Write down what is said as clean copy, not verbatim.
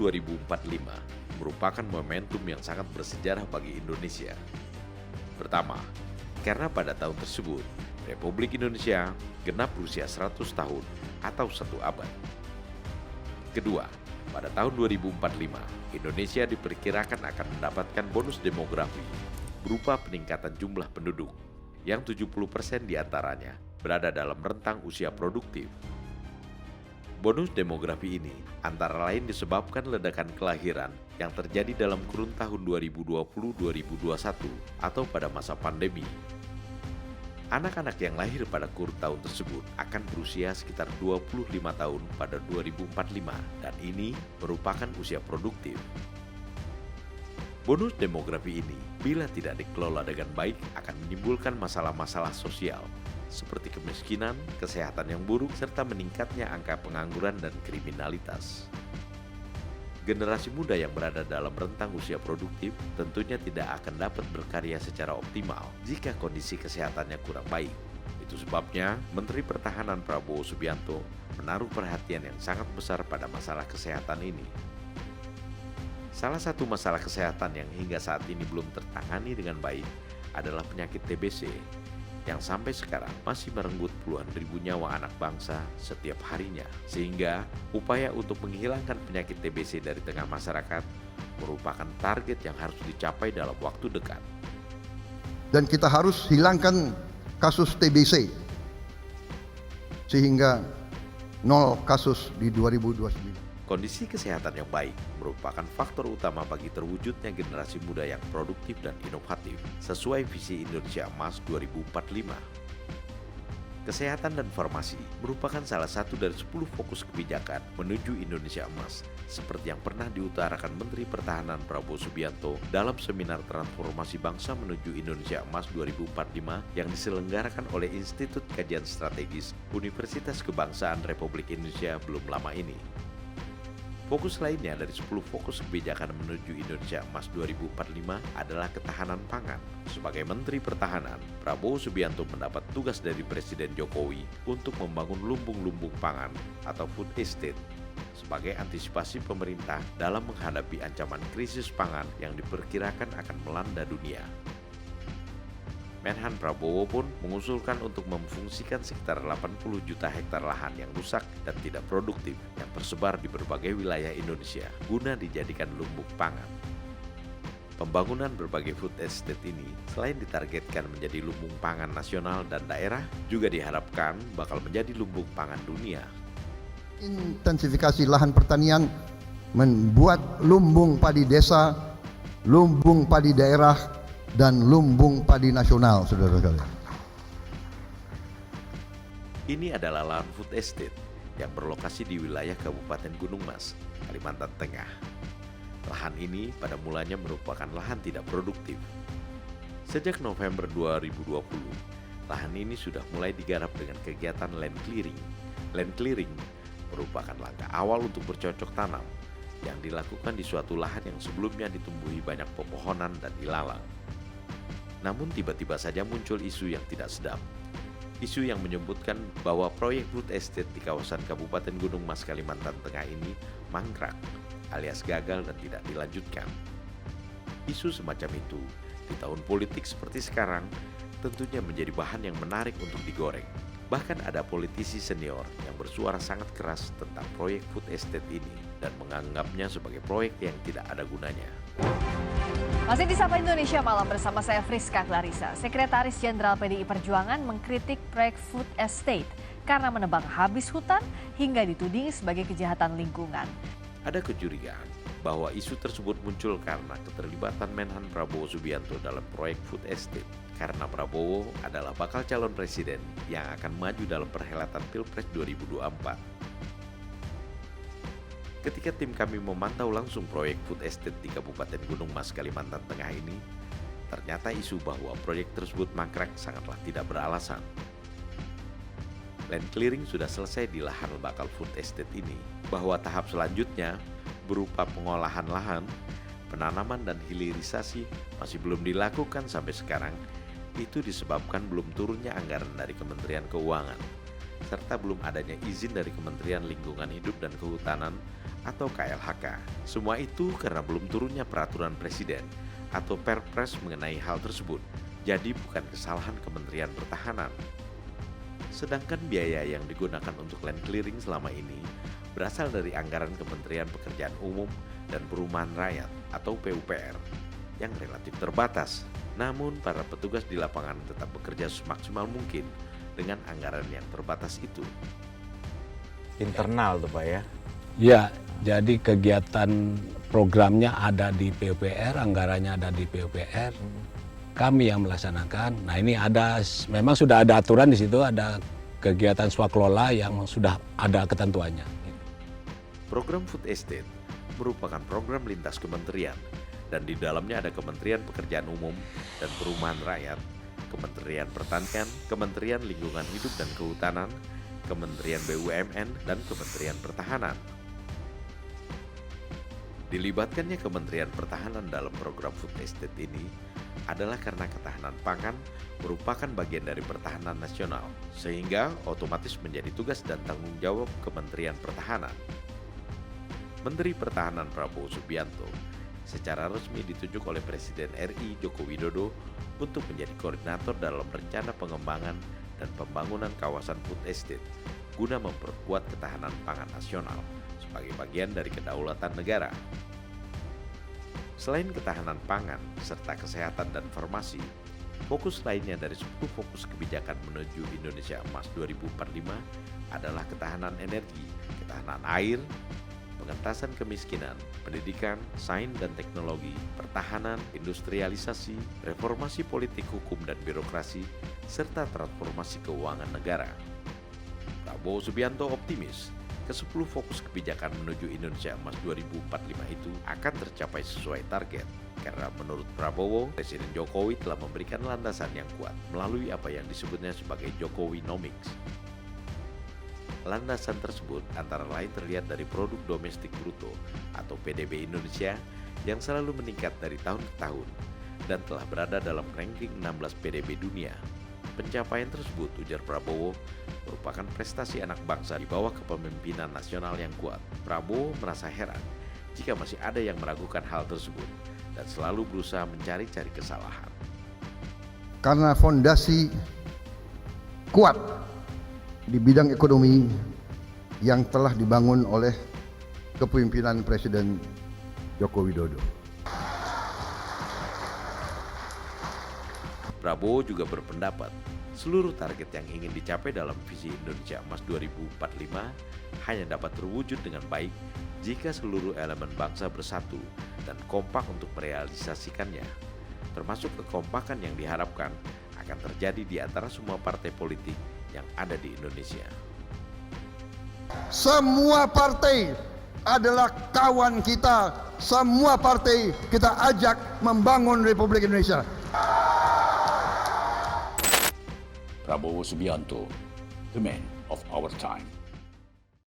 2045 merupakan momentum yang sangat bersejarah bagi Indonesia. Pertama, karena pada tahun tersebut, Republik Indonesia genap berusia 100 tahun atau 1 abad. Kedua, pada tahun 2045, Indonesia diperkirakan akan mendapatkan bonus demografi berupa peningkatan jumlah penduduk yang 70% diantaranya berada dalam rentang usia produktif. Bonus demografi ini antara lain disebabkan ledakan kelahiran yang terjadi dalam kurun tahun 2020-2021 atau pada masa pandemi. Anak-anak yang lahir pada kurun tahun tersebut akan berusia sekitar 25 tahun pada 2045 dan ini merupakan usia produktif. Bonus demografi ini bila tidak dikelola dengan baik akan menimbulkan masalah-masalah sosial seperti kemiskinan, kesehatan yang buruk, serta meningkatnya angka pengangguran dan kriminalitas. Generasi muda yang berada dalam rentang usia produktif tentunya tidak akan dapat berkarya secara optimal jika kondisi kesehatannya kurang baik. Itu sebabnya Menteri Pertahanan Prabowo Subianto menaruh perhatian yang sangat besar pada masalah kesehatan ini. Salah satu masalah kesehatan yang hingga saat ini belum tertangani dengan baik adalah penyakit TBC, yang sampai sekarang masih merenggut puluhan ribu nyawa anak bangsa setiap harinya. Sehingga upaya untuk menghilangkan penyakit TBC dari tengah masyarakat merupakan target yang harus dicapai dalam waktu dekat. Dan kita harus hilangkan kasus TBC sehingga 0 kasus di 2029. Kondisi kesehatan yang baik merupakan faktor utama bagi terwujudnya generasi muda yang produktif dan inovatif sesuai visi Indonesia Emas 2045. Kesehatan dan farmasi merupakan salah satu dari 10 fokus kebijakan menuju Indonesia Emas, seperti yang pernah diutarakan Menteri Pertahanan Prabowo Subianto dalam seminar transformasi bangsa menuju Indonesia Emas 2045 yang diselenggarakan oleh Institut Kajian Strategis Universitas Kebangsaan Republik Indonesia belum lama ini. Fokus lainnya dari 10 fokus kebijakan menuju Indonesia Emas 2045 adalah ketahanan pangan. Sebagai Menteri Pertahanan, Prabowo Subianto mendapat tugas dari Presiden Jokowi untuk membangun lumbung-lumbung pangan atau food estate sebagai antisipasi pemerintah dalam menghadapi ancaman krisis pangan yang diperkirakan akan melanda dunia. Menhan Prabowo pun mengusulkan untuk memfungsikan sekitar 80 juta hektar lahan yang rusak dan tidak produktif yang tersebar di berbagai wilayah Indonesia guna dijadikan lumbung pangan. Pembangunan berbagai food estate ini selain ditargetkan menjadi lumbung pangan nasional dan daerah, juga diharapkan bakal menjadi lumbung pangan dunia. Intensifikasi lahan pertanian membuat lumbung padi desa, lumbung padi daerah, dan lumbung padi nasional, saudara-saudara. Ini adalah lahan food estate yang berlokasi di wilayah Kabupaten Gunung Mas, Kalimantan Tengah. Lahan ini pada mulanya merupakan lahan tidak produktif. Sejak November 2020, lahan ini sudah mulai digarap dengan kegiatan land clearing. Land clearing merupakan langkah awal untuk bercocok tanam yang dilakukan di suatu lahan yang sebelumnya ditumbuhi banyak pepohonan dan ilalang. Namun tiba-tiba saja muncul isu yang tidak sedap. Isu yang menyebutkan bahwa proyek food estate di kawasan Kabupaten Gunung Mas, Kalimantan Tengah ini mangkrak alias gagal dan tidak dilanjutkan. Isu semacam itu di tahun politik seperti sekarang tentunya menjadi bahan yang menarik untuk digoreng. Bahkan ada politisi senior yang bersuara sangat keras tentang proyek food estate ini dan menganggapnya sebagai proyek yang tidak ada gunanya. Masih di Sapa Indonesia Malam bersama saya Friska Clarissa. Sekretaris Jenderal PDI Perjuangan mengkritik proyek food estate karena menebang habis hutan hingga dituding sebagai kejahatan lingkungan. Ada kecurigaan bahwa isu tersebut muncul karena keterlibatan Menhan Prabowo Subianto dalam proyek food estate. Karena Prabowo adalah bakal calon presiden yang akan maju dalam perhelatan Pilpres 2024. Ketika tim kami memantau langsung proyek food estate di Kabupaten Gunung Mas, Kalimantan Tengah ini, ternyata isu bahwa proyek tersebut mangkrak sangatlah tidak beralasan. Land clearing sudah selesai di lahan bakal food estate ini, bahwa tahap selanjutnya berupa pengolahan lahan, penanaman dan hilirisasi masih belum dilakukan sampai sekarang. Itu disebabkan belum turunnya anggaran dari Kementerian Keuangan. serta belum adanya izin dari Kementerian Lingkungan Hidup dan Kehutanan atau KLHK. Semua itu karena belum turunnya peraturan presiden atau Perpres mengenai hal tersebut. Jadi bukan kesalahan Kementerian Pertahanan. Sedangkan biaya yang digunakan untuk land clearing selama ini berasal dari anggaran Kementerian Pekerjaan Umum dan Perumahan Rakyat atau PUPR yang relatif terbatas. Namun para petugas di lapangan tetap bekerja semaksimal mungkin dengan anggaran yang terbatas itu. Internal tuh Pak ya? Ya, jadi kegiatan programnya ada di PUPR, anggarannya ada di PUPR. Kami yang melaksanakan. Nah ini memang sudah ada aturan di situ, ada kegiatan swakelola yang sudah ada ketentuannya. Program Food Estate merupakan program lintas kementerian dan di dalamnya ada Kementerian Pekerjaan Umum dan Perumahan Rakyat, Kementerian Pertanian, Kementerian Lingkungan Hidup dan Kehutanan, Kementerian BUMN, dan Kementerian Pertahanan. Dilibatkannya Kementerian Pertahanan dalam program Food Estate ini adalah karena ketahanan pangan merupakan bagian dari pertahanan nasional, sehingga otomatis menjadi tugas dan tanggung jawab Kementerian Pertahanan. Menteri Pertahanan Prabowo Subianto secara resmi ditunjuk oleh Presiden RI Joko Widodo untuk menjadi koordinator dalam rencana pengembangan dan pembangunan kawasan food estate guna memperkuat ketahanan pangan nasional sebagai bagian dari kedaulatan negara. Selain ketahanan pangan serta kesehatan dan farmasi, fokus lainnya dari 10 fokus kebijakan menuju Indonesia Emas 2045 adalah ketahanan energi, ketahanan air, pengentasan kemiskinan, pendidikan, sains dan teknologi, pertahanan, industrialisasi, reformasi politik hukum dan birokrasi, serta transformasi keuangan negara. Prabowo Subianto optimis ke-10 fokus kebijakan menuju Indonesia Emas 2045 itu akan tercapai sesuai target. Karena menurut Prabowo, Presiden Jokowi telah memberikan landasan yang kuat melalui apa yang disebutnya sebagai Jokowinomics. Landasan tersebut antara lain terlihat dari produk domestik bruto atau PDB Indonesia yang selalu meningkat dari tahun ke tahun dan telah berada dalam ranking 16 PDB dunia. Pencapaian tersebut, ujar Prabowo, merupakan prestasi anak bangsa di bawah kepemimpinan nasional yang kuat. Prabowo merasa heran jika masih ada yang meragukan hal tersebut dan selalu berusaha mencari-cari kesalahan. Karena fondasi kuat di bidang ekonomi yang telah dibangun oleh kepemimpinan Presiden Joko Widodo. Prabowo juga berpendapat seluruh target yang ingin dicapai dalam visi Indonesia Emas 2045 hanya dapat terwujud dengan baik jika seluruh elemen bangsa bersatu dan kompak untuk merealisasikannya, termasuk kekompakan yang diharapkan akan terjadi di antara semua partai politik yang ada di Indonesia. Semua partai adalah kawan kita, semua partai kita ajak membangun Republik Indonesia. Prabowo Subianto, the man of our time.